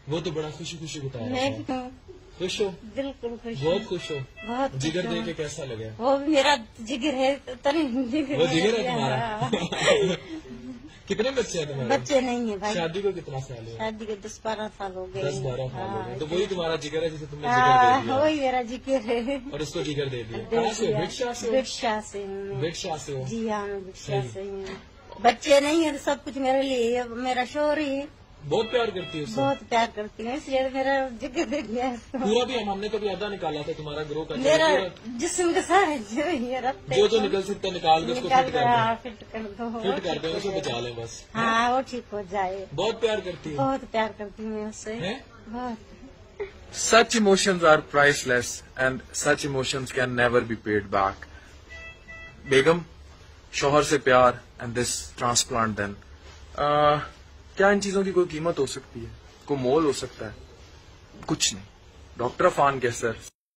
वो तो बड़ा खुशी खुशी बता रहा मैं था। भी हूँ, खुश हो? बिल्कुल खुश हूँ। बहुत खुश हो? बहुत जिगर खुश दे हूँ। के कैसा लगा? वो भी मेरा जिगर है, तनी जिगर वो जिगर है हाँ। तुम्हारा? कितने बच्चे हैं तुम्हारे? बच्चे नहीं है भाई। शादी को कितना साल हुआ? शादी के 10-12 साल हो गए। 10-12 साल हो गए। तो वही तुम्हारा जिगर है जिसे तुमने जिगर हाँ, दे दिया वही मेरा जिगर है। और उसको जिगर दे दिया। दे कहाँ से हो? दिया। भिक्षा से हो? भिक्षा से हूँ मैं। भिक्षा से हो? जी हाँ, मैं भिक्षा सही। से हूँ। बच्चे नहीं है तो सब कुछ मेरे लिए है। मेरा शोर ही बहुत प्यार करती है उससे? बहुत प्यार करती हूँ, इसलिए मेरा जिगर दे दिया है। पूरा भी हमने कभी आधा निकाला था तुम्हारा ग्रो का? मेरा जिस्म के सारे जो ये रखते जो निकल सकता है निकाल दो, उसको फिट कर दो। फिट कर दो, फिट कर दो, उसको बचा लें बस। हाँ वो ठीक हो जाए। बहुत प्यार करती है? बहुत प्यार करती हूँ मैं उससे, हैं? बहुत। Such emotions are priceless and such emotions can never be paid back. बेगम, शौहर से प्यार and this transplant then. क्या इन चीजों की कोई कीमत हो सकती है? कोई मोल हो सकता है? कुछ नहीं। डॉक्टर अफान कैसर।